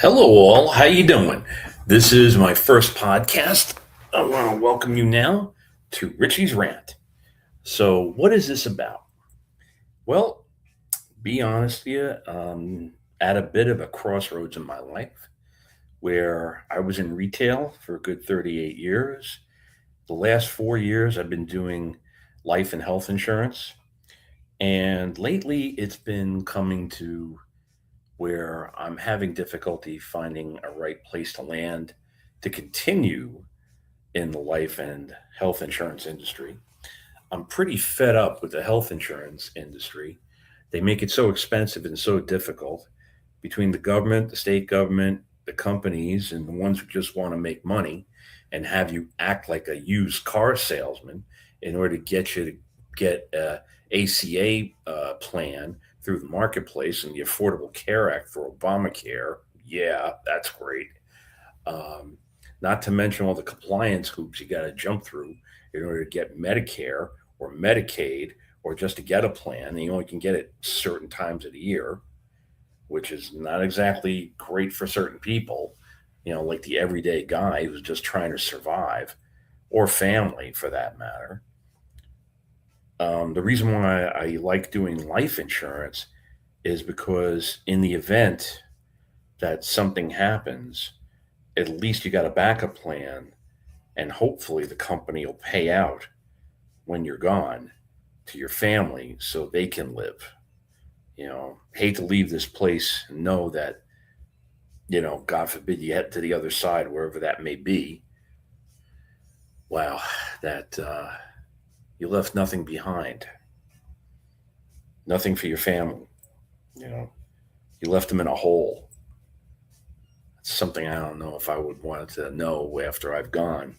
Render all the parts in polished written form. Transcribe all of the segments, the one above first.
Hello, all. How you doing? This is my first podcast. I want to welcome you now to Richie's Rant. So, what is this about? Well, be honest with you, at a bit of a crossroads in my life where I was in retail for a good 38 years. The last 4 years, I've been doing life and health insurance. And lately, it's been coming to where I'm having difficulty finding a right place to land to continue in the life and health insurance industry. I'm pretty fed up with the health insurance industry. They make it so expensive and so difficult between the government, the state government, the companies, and the ones who just want to make money and have you act like a used car salesman in order to get you to get a ACA plan through the marketplace and the Affordable Care Act for Obamacare. Yeah, that's great. Um, Not to mention all the compliance hoops you got to jump through in order to get Medicare or Medicaid or just to get a plan. And you only can get it certain times of the year, which is not exactly great for certain people, like the everyday guy who's just trying to survive or family for that matter. The reason why I like doing life insurance is because in the event that something happens, at least you got a backup plan, and hopefully the company will pay out when you're gone to your family so they can live. Hate to leave this place and know that, God forbid you head to the other side, wherever that may be. Wow, that you left nothing behind, nothing for your family. You know, you left them in a hole. It's something I don't know if I would want to know after I've gone.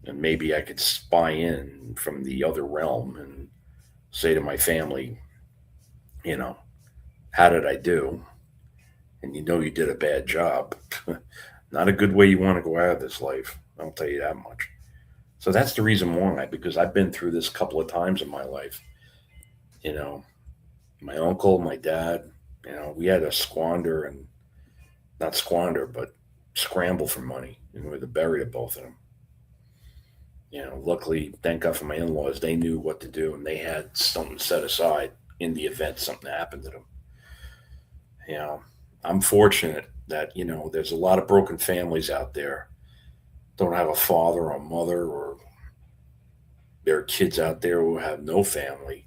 And maybe I could spy in from the other realm and say to my family, you know, how did I do? And you did a bad job. Not a good way you want to go out of this life. I'll tell you that much. So that's the reason why, because I've been through this a couple of times in my life. You know, my uncle, my dad, we had to squander and not squander, but scramble for money in order to bury the both of them. Luckily, thank God for my in laws, they knew what to do and they had something set aside in the event something happened to them. You know, I'm fortunate that, there's a lot of broken families out there, don't have a father or a mother, or there are kids out there who have no family.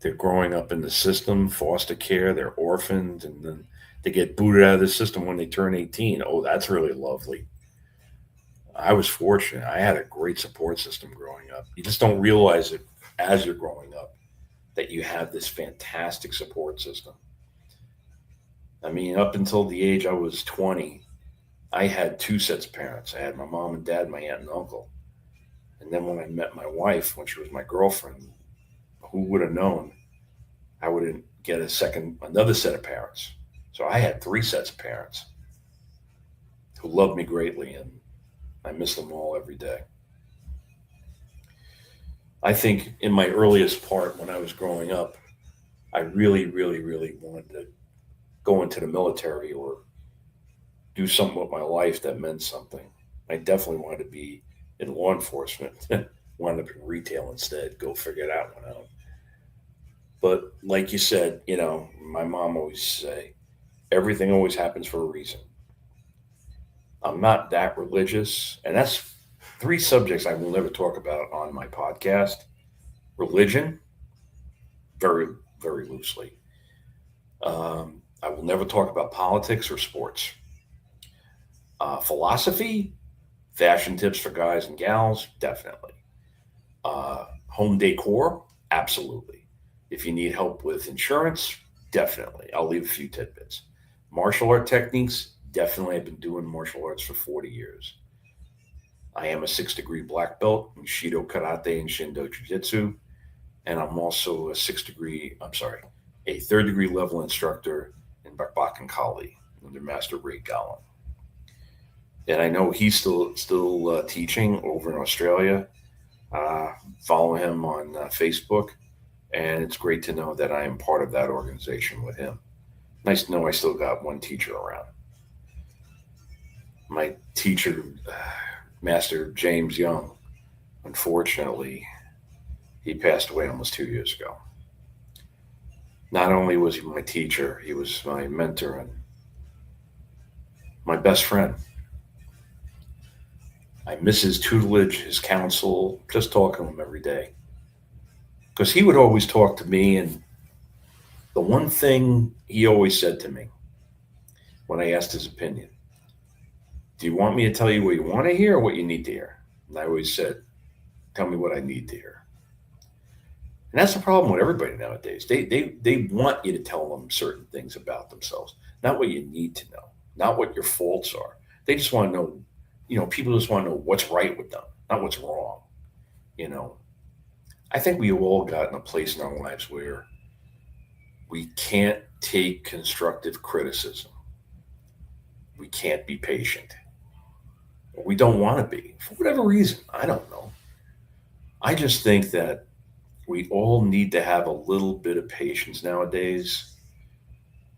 They're growing up in the system, foster care, they're orphaned, and then they get booted out of the system when they turn 18. Oh, that's really lovely. I was fortunate. I had a great support system growing up. You just don't realize it as you're growing up that you have this fantastic support system. I mean, up until the age I was 20, I had two sets of parents. I had my mom and dad, my aunt and uncle. And then when I met my wife, when she was my girlfriend, who would have known I wouldn't get another set of parents? So I had three sets of parents who loved me greatly, and I miss them all every day. I think in my earliest part when I was growing up, I really, really, really wanted to go into the military or do something with my life that meant something. I definitely wanted to be in law enforcement. Wound up in retail instead. Go figure that one out. But like you said, my mom always say, everything always happens for a reason. I'm not that religious, and that's three subjects I will never talk about on my podcast. Religion, very, very loosely. I will never talk about politics or sports. Philosophy, fashion tips for guys and gals, definitely. Home decor, absolutely. If you need help with insurance, definitely. I'll leave a few tidbits. Martial art techniques, definitely. I've been doing martial arts for 40 years. I am a 6 degree black belt in Shido Karate and Shindo Jiu Jitsu. And I'm also a third degree level instructor in Bakbakan Kali under Master Ray Gollum. And I know he's still teaching over in Australia. Uh, Follow him on Facebook, and it's great to know that I am part of that organization with him. Nice to know I still got one teacher around. My teacher, Master James Young, unfortunately, he passed away almost 2 years ago. Not only was he my teacher, he was my mentor and my best friend. I miss his tutelage, his counsel, just talking to him every day. Because he would always talk to me, and the one thing he always said to me when I asked his opinion, do you want me to tell you what you want to hear or what you need to hear? And I always said, tell me what I need to hear. And that's the problem with everybody nowadays. They want you to tell them certain things about themselves, not what you need to know, not what your faults are. They just want to know, people just want to know what's right with them, not what's wrong. You know, I think we have all gotten a place in our lives where we can't take constructive criticism. We can't be patient. Or we don't want to be for whatever reason. I don't know. I just think that we all need to have a little bit of patience nowadays.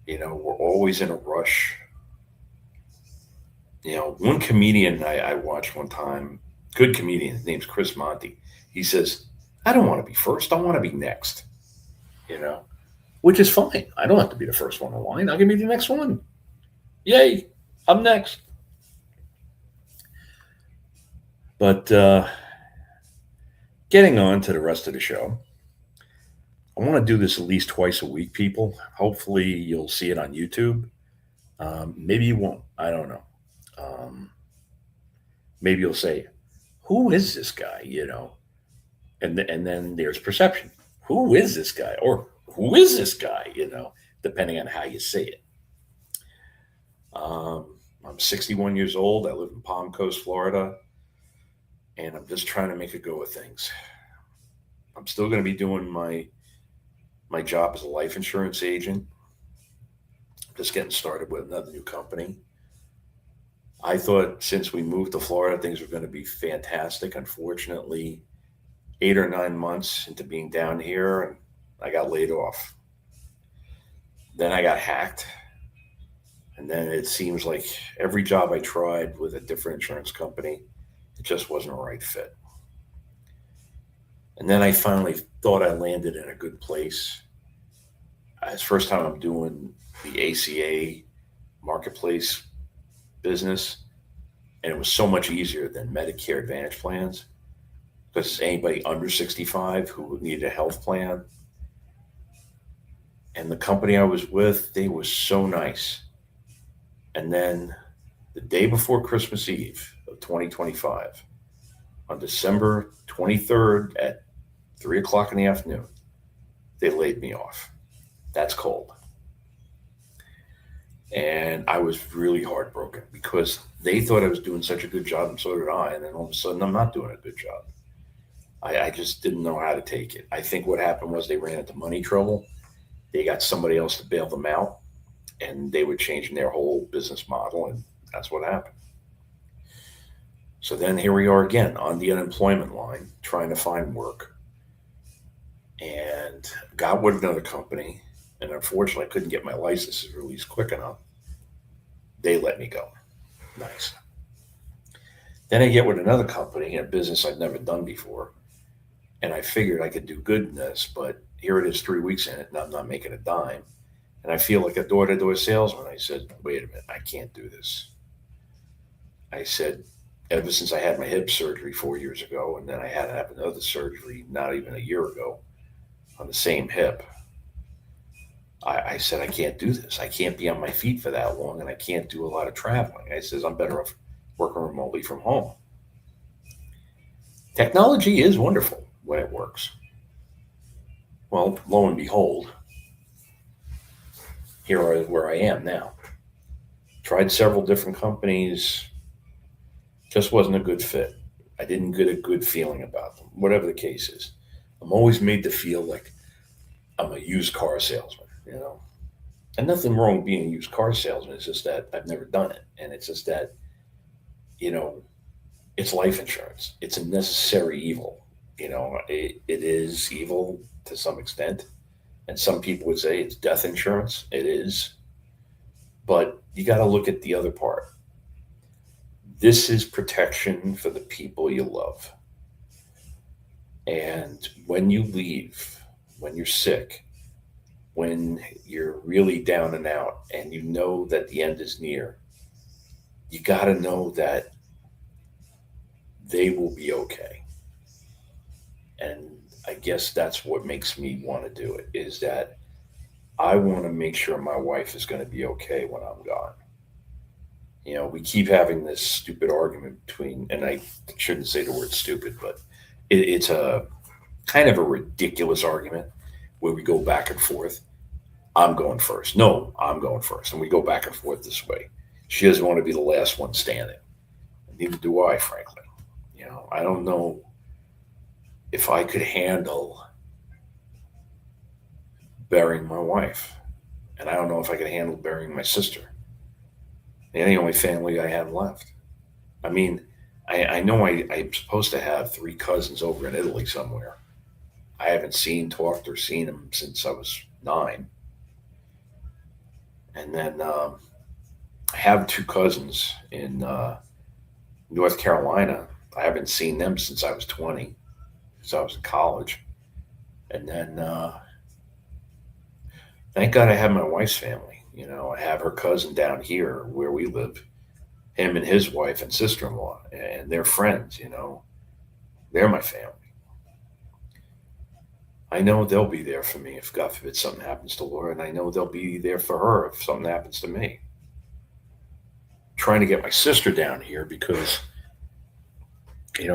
We're always in a rush. One comedian I watched one time, good comedian, his name's Chris Monty. He says, I don't want to be first. I want to be next, you know, which is fine. I don't have to be the first one in line. I can be the next one. Yay, I'm next. But getting on to the rest of the show, I want to do this at least twice a week, people. Hopefully, you'll see it on YouTube. Maybe you won't. I don't know. Um, Maybe you'll say, "Who is this guy?" And then there's perception. Who is this guy? Or who is this guy? Depending on how you say it. Um, I'm 61 years old. I live in Palm Coast, Florida, and I'm just trying to make a go of things. I'm still going to be doing my job as a life insurance agent. Just getting started with another new company. I thought since we moved to Florida, things were going to be fantastic. Unfortunately, 8 or 9 months into being down here, and I got laid off. Then I got hacked, and then it seems like every job I tried with a different insurance company, it just wasn't a right fit. And then I finally thought I landed in a good place. It's the first time I'm doing the ACA marketplace business, and it was so much easier than Medicare Advantage plans because anybody under 65 who needed a health plan. And the company I was with, they were so nice. And then the day before Christmas Eve of 2025, on December 23rd at 3 o'clock in the afternoon, they laid me off. That's cold. And I was really heartbroken because they thought I was doing such a good job, and so did I. And then all of a sudden, I'm not doing a good job. I just didn't know how to take it. I think what happened was they ran into money trouble. They got somebody else to bail them out, and they were changing their whole business model, and that's what happened. So then here we are again on the unemployment line, trying to find work, and got with another company. And unfortunately, I couldn't get my licenses released quick enough. They let me go. Nice. Then I get with another company, a business I've never done before, and I figured I could do good in this, but here it is 3 weeks in it, and I'm not making a dime. And I feel like a door-to-door salesman. I said, wait a minute, I can't do this. I said, ever since I had my hip surgery 4 years ago, and then I had to have another surgery not even a year ago on the same hip, I said, I can't do this. I can't be on my feet for that long, and I can't do a lot of traveling. I says, I'm better off working remotely from home. Technology is wonderful when it works. Well, lo and behold, where I am now. Tried several different companies, just wasn't a good fit. I didn't get a good feeling about them, whatever the case is. I'm always made to feel like I'm a used car salesman. And nothing wrong with being a used car salesman. It's just that I've never done it. And it's just that, you know, it's life insurance. It's a necessary evil. It is evil to some extent. And some people would say it's death insurance. It is. But you got to look at the other part. This is protection for the people you love. And when you leave, when you're sick, when you're really down and out, and you know that the end is near, you got to know that they will be okay. And I guess that's what makes me want to do it, is that I want to make sure my wife is going to be okay when I'm gone. We keep having this stupid argument between, and I shouldn't say the word stupid, but it's a kind of a ridiculous argument where we go back and forth. I'm going first. No, I'm going first. And we go back and forth this way. She doesn't want to be the last one standing. Neither do I, frankly. I don't know if I could handle burying my wife. And I don't know if I could handle burying my sister. They're the only family I have left. I mean, I know I'm supposed to have three cousins over in Italy somewhere. I haven't talked, or seen them since I was 9. And then I have two cousins in North Carolina. I haven't seen them since I was 20, since I was in college. And then thank God I have my wife's family. I have her cousin down here where we live, him and his wife and sister in law, and they're friends. They're my family. I know they'll be there for me if, God forbid, something happens to Laura, and I know they'll be there for her if something happens to me. Trying to get my sister down here because,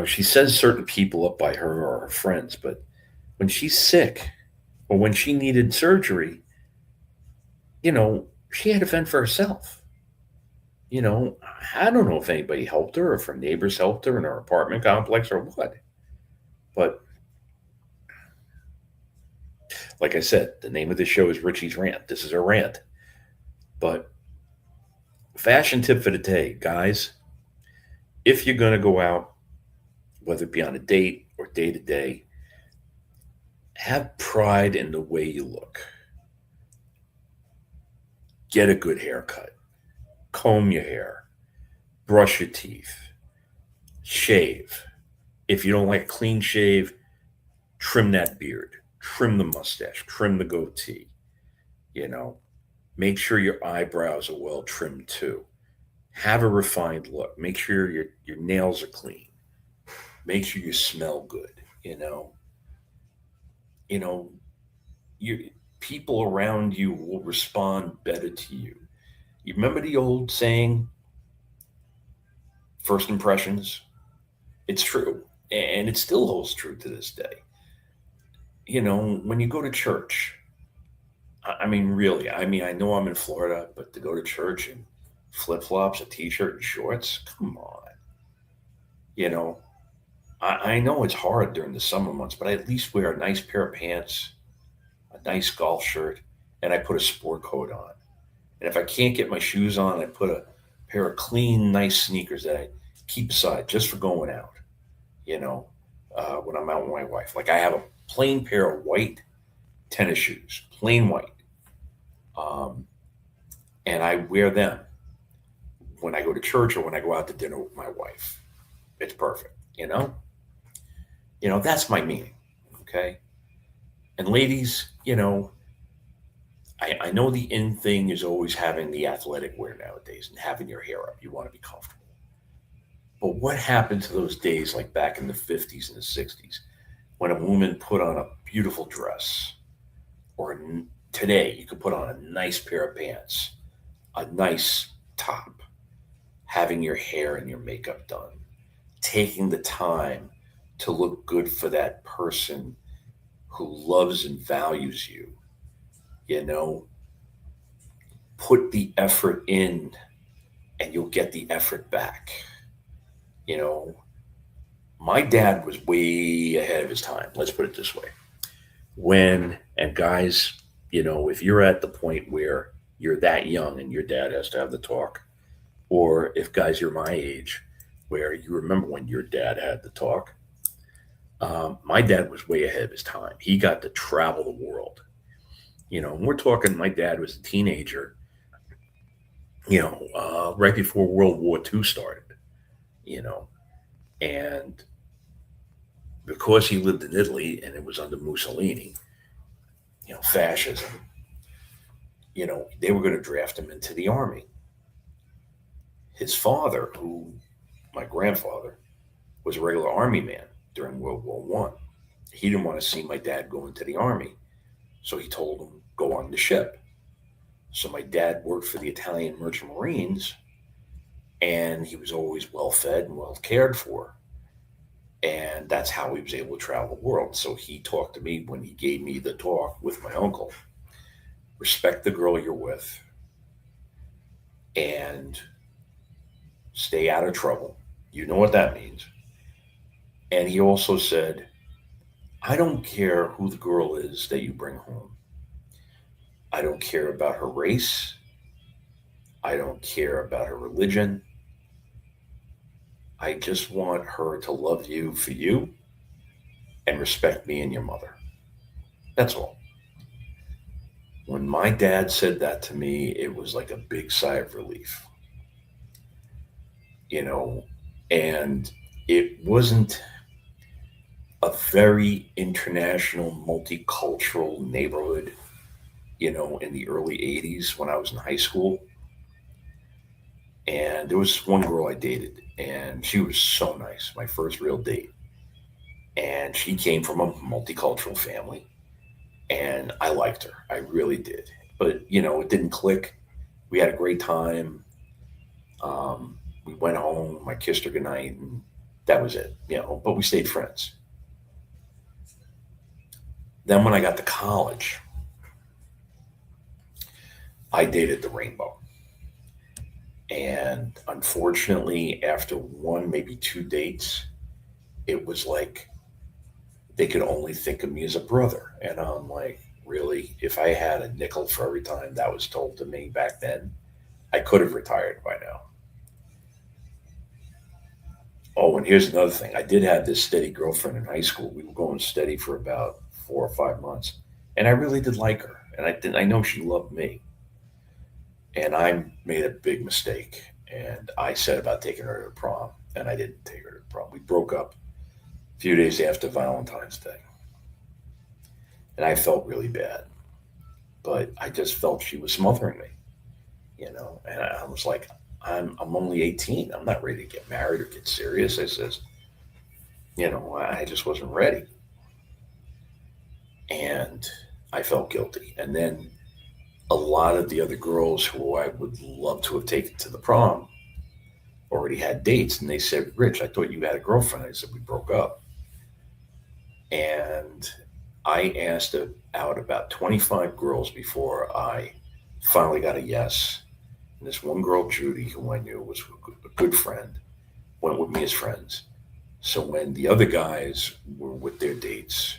she says certain people up by her are her friends, but when she's sick or when she needed surgery, she had to fend for herself. I don't know if anybody helped her or if her neighbors helped her in her apartment complex or what. But like I said, the name of the show is Richie's Rant. This is a rant. But fashion tip for the day, guys, if you're going to go out, whether it be on a date or day to day, have pride in the way you look. Get a good haircut, comb your hair, brush your teeth, shave. If you don't like a clean shave, trim that beard, trim the mustache, trim the goatee. You know, make sure your eyebrows are well trimmed too. Have a refined look. Make sure your nails are clean. Make sure you smell good. You know, you know, you people around you will respond better to you. You remember the old saying, first impressions? It's true. And it still holds true to this day. When you go to church, I mean, really, I know I'm in Florida, but to go to church in flip flops, a t shirt, and shorts, come on. You know, I know it's hard during the summer months, but I at least wear a nice pair of pants, a nice golf shirt, and I put a sport coat on. And if I can't get my shoes on, I put a pair of clean, nice sneakers that I keep aside just for going out, you know, when I'm out with my wife. Like I have a plain pair of white tennis shoes, plain white. Um, and I wear them when I go to church or when I go out to dinner with my wife. It's perfect, you know? That's my meaning. Okay. And ladies, I know the in thing is always having the athletic wear nowadays and having your hair up. You want to be comfortable. But what happened to those days like back in the 50s and the 60s when a woman put on a beautiful dress? Or today, you could put on a nice pair of pants, a nice top, having your hair and your makeup done, taking the time to look good for that person who loves and values you. You know, put the effort in and you'll get the effort back. You know, my dad was way ahead of his time. Let's put it this way. And guys, if you're at the point where you're that young and your dad has to have the talk, or if guys, you're my age, where you remember when your dad had the talk, my dad was way ahead of his time. He got to travel the world. And we're talking, my dad was a teenager, right before World War II started. you know, and because he lived in Italy and it was under Mussolini, fascism, they were going to draft him into the army. His father, who, my grandfather, was a regular army man during World War One. He didn't want to see my dad go into the army, so he told him, go on the ship. So my dad worked for the Italian Merchant Marines, and he was always well fed and well cared for. And that's how he was able to travel the world. So he talked to me when he gave me the talk with my uncle: respect the girl you're with and stay out of trouble. You know what that means. And he also said, I don't care who the girl is that you bring home. I don't care about her race. I don't care about her religion. I just want her to love you for you and respect me and your mother. That's all. When my dad said that to me, it was like a big sigh of relief, you know, and it wasn't a very international, multicultural neighborhood, in the early 80s when I was in high school. And there was one girl I dated, and she was so nice, my first real date. And she came from a multicultural family, and I liked her. I really did. But, it didn't click. We had a great time. We went home, I kissed her goodnight, and that was it. But we stayed friends. Then when I got to college, I dated the rainbow. And unfortunately, after one, maybe two dates, it was like they could only think of me as a brother. And I'm like, really? If I had a nickel for every time that was told to me back then, I could have retired by now. Oh, and here's another thing. I did have this steady girlfriend in high school. We were going steady for about 4 or 5 months. And I really did like her. And I know she loved me. And I made a big mistake. And I said about taking her to the prom. And I didn't take her to the prom. We broke up a few days after Valentine's Day. And I felt really bad. But I just felt she was smothering me. And I was like, I'm only 18. I'm not ready to get married or get serious. I says, I just wasn't ready. And I felt guilty. And then a lot of the other girls who I would love to have taken to the prom already had dates. And they said, Rich, I thought you had a girlfriend. I said, we broke up. And I asked out about 25 girls before I finally got a yes. And this one girl, Judy, who I knew was a good friend, went with me as friends. So when the other guys were with their dates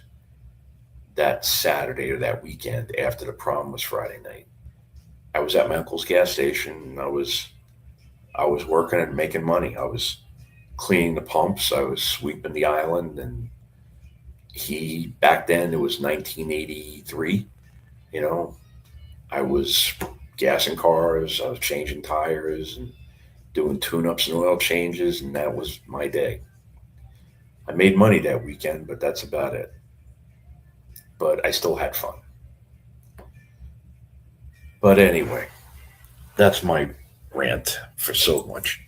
that Saturday or that weekend after the prom was Friday night, I was at my uncle's gas station. And I was working and making money. I was cleaning the pumps. I was sweeping the island. And he, back then, it was 1983. You know, I was gassing cars. I was changing tires and doing tune-ups and oil changes, and that was my day. I made money that weekend, but that's about it. But I still had fun. But anyway, that's my rant for so much.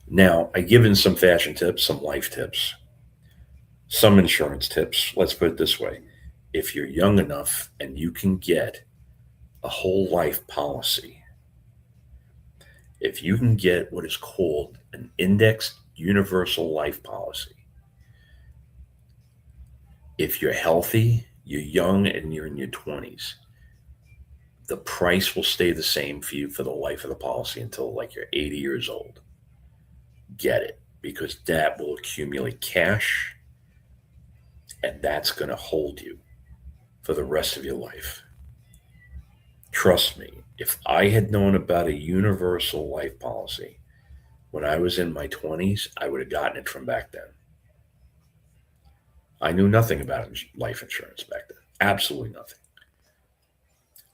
Now, I given some fashion tips, some life tips, some insurance tips. Let's put it this way. If you're young enough and you can get a whole life policy, if you can get what is called an indexed universal life policy, if you're healthy, you're young, and you're in your 20s, the price will stay the same for you for the life of the policy until like you're 80 years old. Get it, because that will accumulate cash and that's going to hold you for the rest of your life. Trust me, if I had known about a universal life policy when I was in my 20s, I would have gotten it from back then. I knew nothing about life insurance back then. Absolutely nothing.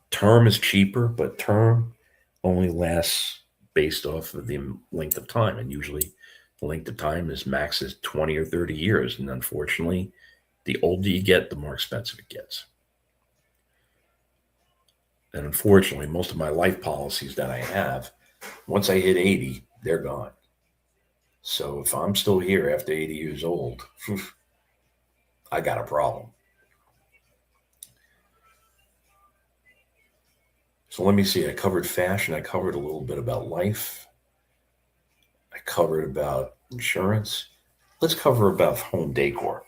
Term is cheaper, but term only lasts based off of the length of time. And usually The length of time is max is 20 or 30 years. And unfortunately, the older you get, the more expensive it gets. And unfortunately, most of my life policies that I have, once I hit 80, they're gone. So if I'm still here after 80 years old, I got a problem. So let me see. I covered fashion. I covered a little bit about life. I covered about insurance. Let's cover about home decor.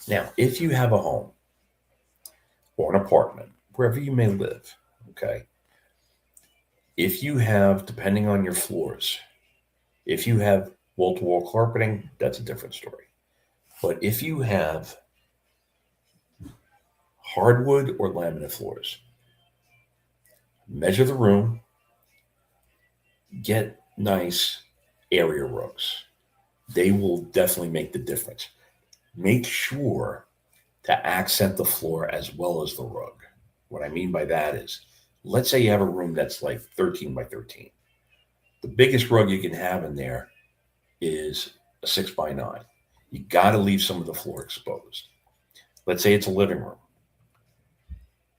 Now, if you have a home or an apartment, wherever you may live, okay, if you have, depending on your floors, if you have wall to wall carpeting, that's a different story. But if you have hardwood or laminate floors, measure the room, get nice area rugs. They will definitely make the difference. Make sure to accent the floor as well as the rug. What I mean by that is, let's say you have a room that's like 13 by 13. The biggest rug you can have in there is a 6 by 9. You got to leave some of the floor exposed. Let's say it's a living room.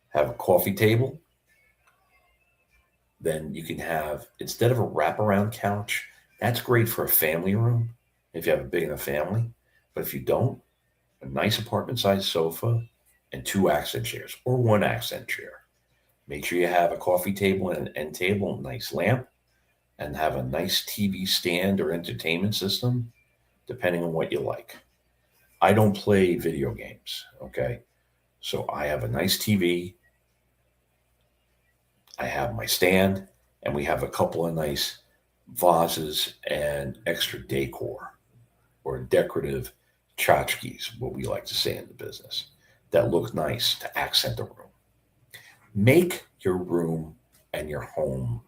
Have a coffee table. Then you can have, instead of a wraparound couch, that's great for a family room if you have a big enough family. But if you don't, a nice apartment size sofa and 2 accent chairs or 1 accent chair. Make sure you have a coffee table and an end table, a nice lamp, and have a nice TV stand or entertainment system, depending on what you like. I don't play video games, okay? So I have a nice TV, I have my stand, and we have a couple of nice vases and extra decor or decorative tchotchkes, what we like to say in the business, that look nice to accent the room. Make your room and your home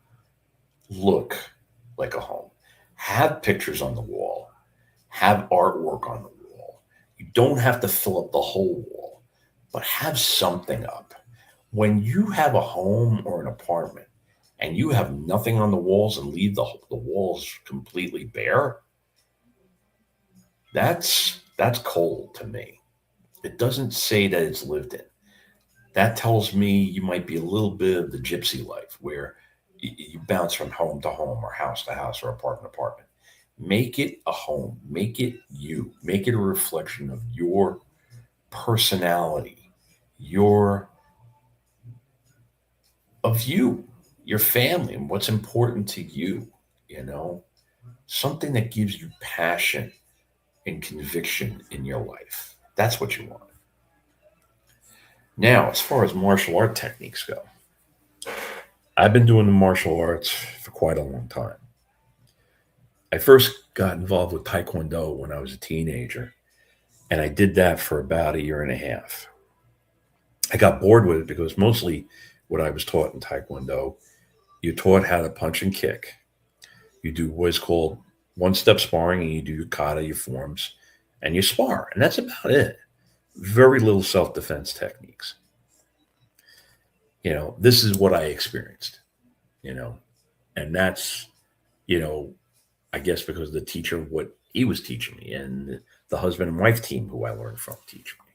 look like a home. Have pictures on the wall, have artwork on the wall. You don't have to fill up the whole wall, but have something up. When you have a home or an apartment and you have nothing on the walls and leave the walls completely bare, that's cold to me. It doesn't say that it's lived in. That tells me you might be a little bit of the gypsy life where you bounce from home to home or house to house or apartment to apartment. Make it a home. Make it you. Make it a reflection of your personality, your of you, your family, and what's important to you, you know, something that gives you passion and conviction in your life. That's what you want. Now, as far as martial art techniques go, I've been doing the martial arts for quite a long time. I first got involved with Taekwondo when I was a teenager, and I did that for about a year and a half. I got bored with it because mostly what I was taught in Taekwondo, you're taught how to punch and kick. You do what's called one step sparring, and you do your kata, your forms, and you spar. And that's about it. Very little self defense techniques. This is what I experienced, you know, and that's, you know, I guess because the teacher, what he was teaching me, and the husband and wife team who I learned from teach me.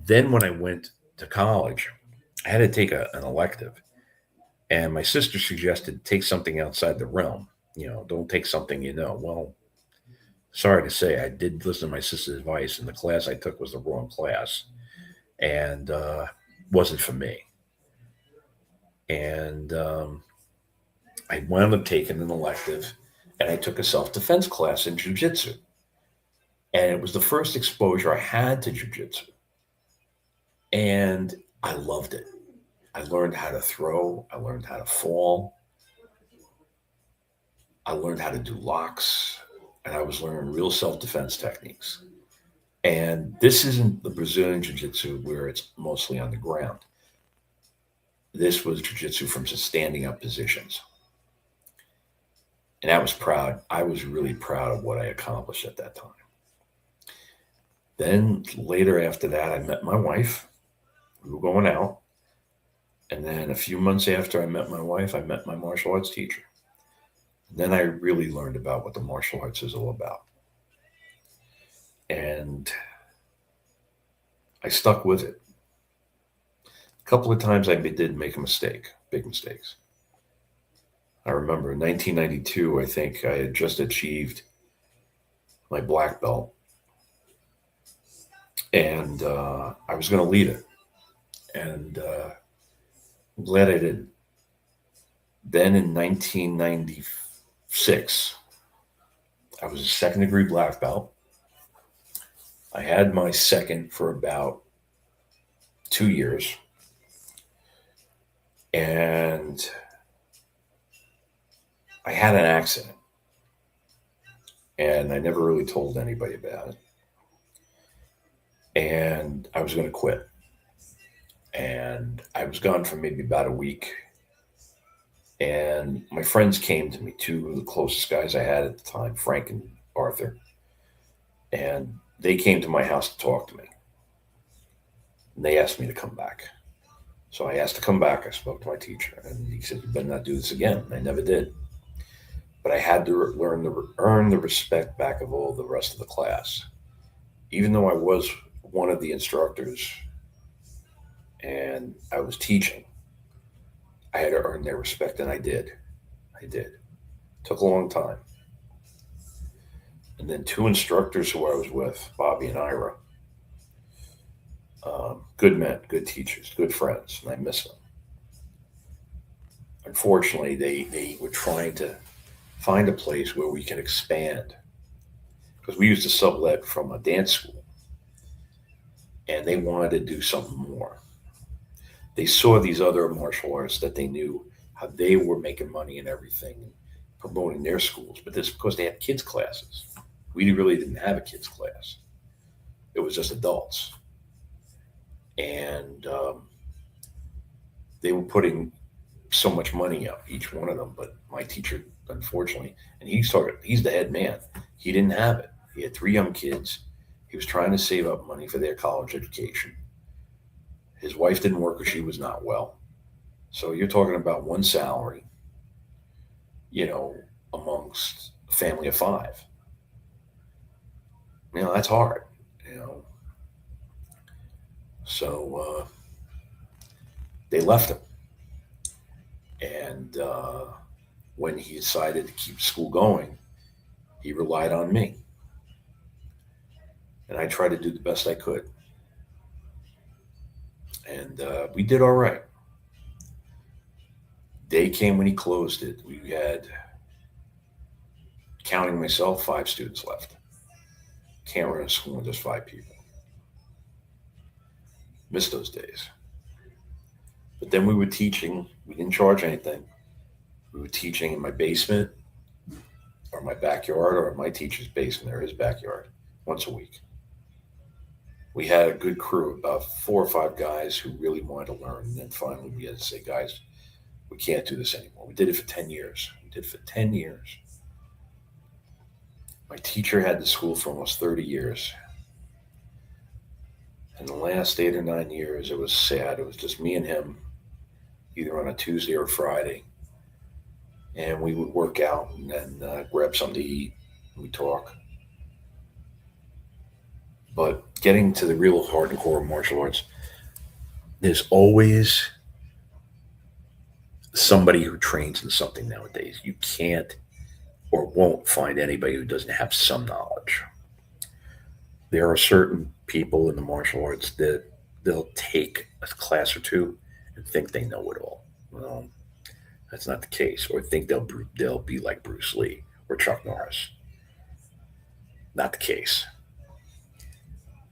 Then when I went to college, I had to take an elective, and my sister suggested take something outside the realm. Don't take something you know. Well, sorry to say, I did listen to my sister's advice, and the class I took was the wrong class, and wasn't for me. And I wound up taking an elective, and I took a self defense class in jujitsu, and it was the first exposure I had to jujitsu, and I loved it. I learned how to throw. I learned how to fall. I learned how to do locks, and I was learning real self defense techniques. And this isn't the Brazilian Jiu Jitsu where it's mostly on the ground. This was Jiu Jitsu from standing up positions. And I was proud. I was really proud of what I accomplished at that time. Then later after that, I met my wife. We were going out. And then a few months after I met my wife, I met my martial arts teacher. Then I really learned about what the martial arts is all about. And I stuck with it. A couple of times I did make a mistake, big mistakes. I remember in 1992, I think I had just achieved my black belt, and I was going to lead it. And I'm glad I didn't. Then in 1996, I was a second degree black belt. I had my second for about 2 years. And I had an accident. And I never really told anybody about it. And I was going to quit. And I was gone for maybe about a week. And my friends came to me, two of the closest guys I had at the time, Frank and Arthur. And they came to my house to talk to me. And they asked me to come back. So I asked to come back. I spoke to my teacher, and he said, "You better not do this again." And I never did. But I had to earn the respect back of all the rest of the class. Even though I was one of the instructors and I was teaching, I had to earn their respect, and I did. I did. Took a long time. And then two instructors who I was with, Bobby and Ira, good men, good teachers, good friends, and I miss them. Unfortunately, they were trying to find a place where we can expand because we used to sublet from a dance school, and they wanted to do something more. They saw these other martial arts that they knew how they were making money and everything, and promoting their schools, but this because they had kids classes. We really didn't have a kids class. It was just adults, and they were putting so much money up each one of them. But my teacher, unfortunately, and he's the head man. He didn't have it. He had three young kids. He was trying to save up money for their college education. His wife didn't work because she was not well. So you're talking about one salary, you know, amongst a family of five. That's hard. You know, so they left him, and when he decided to keep school going, he relied on me, and I tried to do the best I could, and we did all right. Day came when he closed it. We had, counting myself, five students left. Can't run a school with just five people. Missed those days. But then we were teaching. We didn't charge anything. We were teaching in my basement or my backyard or my teacher's basement or his backyard once a week. We had a good crew, about 4 or 5 guys who really wanted to learn. And then finally we had to say, guys, we can't do this anymore. We did it for 10 years. We did it for 10 years. My teacher had the school for almost 30 years. And the last 8 or 9 years, it was sad. It was just me and him, either on a Tuesday or Friday. And we would work out and then grab something to eat. And we talk. But getting to the real hardcore martial arts, there's always somebody who trains in something nowadays. You can't or won't find anybody who doesn't have some knowledge. There are certain people in the martial arts that they'll take a class or two and think they know it all. Well, that's not the case. Or think they'll be like Bruce Lee or Chuck Norris. Not the case.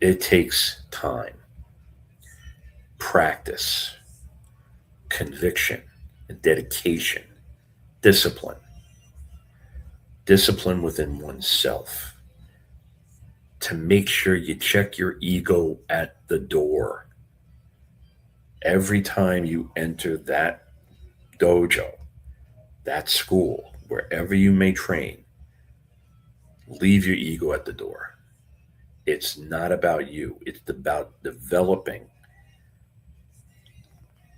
It takes time, practice, conviction, and dedication, discipline. Discipline within oneself to make sure you check your ego at the door. Every time you enter that dojo, that school, wherever you may train, leave your ego at the door. It's not about you, it's about developing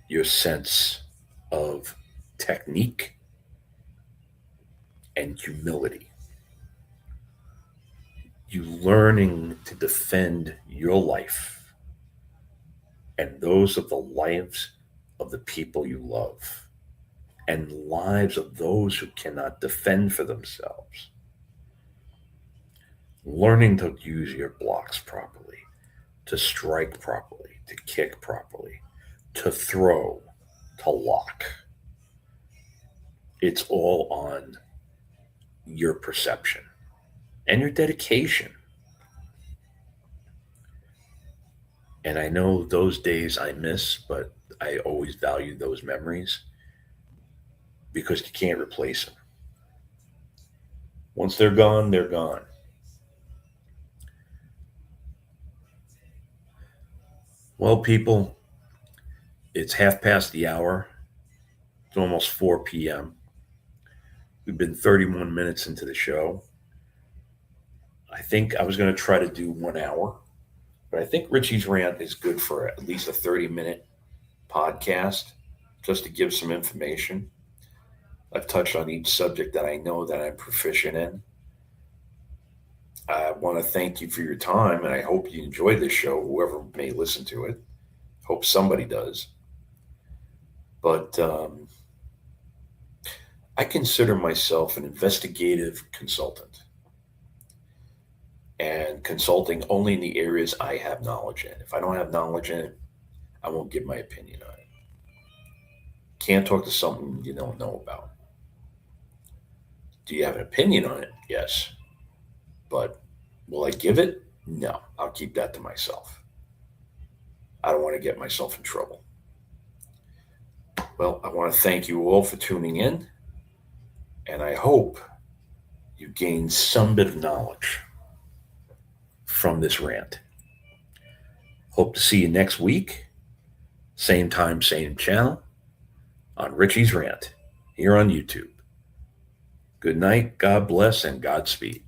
your sense of technique, and humility. You learning to defend your life and those of the lives of the people you love and lives of those who cannot defend for themselves. Learning to use your blocks properly, to strike properly, to kick properly, to throw, to lock. It's all on your perception and your dedication. And I know those days I miss, but I always value those memories because you can't replace them. Once they're gone, they're gone. Well, people, it's half past the hour. It's almost 4 p.m. We've been 31 minutes into the show. I think I was going to try to do 1 hour, but I think Richie's Rant is good for at least a 30-minute podcast just to give some information. I've touched on each subject that I know that I'm proficient in. I want to thank you for your time, and I hope you enjoy this show, whoever may listen to it. Hope somebody does. But I consider myself an investigative consultant and consulting only in the areas I have knowledge in. If I don't have knowledge in it, I won't give my opinion on it. Can't talk to something you don't know about. Do you have an opinion on it? Yes. But will I give it? No. I'll keep that to myself. I don't want to get myself in trouble. Well, I want to thank you all for tuning in, and I hope you gained some bit of knowledge from this rant. Hope to see you next week, same time, same channel, on Richie's Rant, here on YouTube. Good night, God bless, and Godspeed.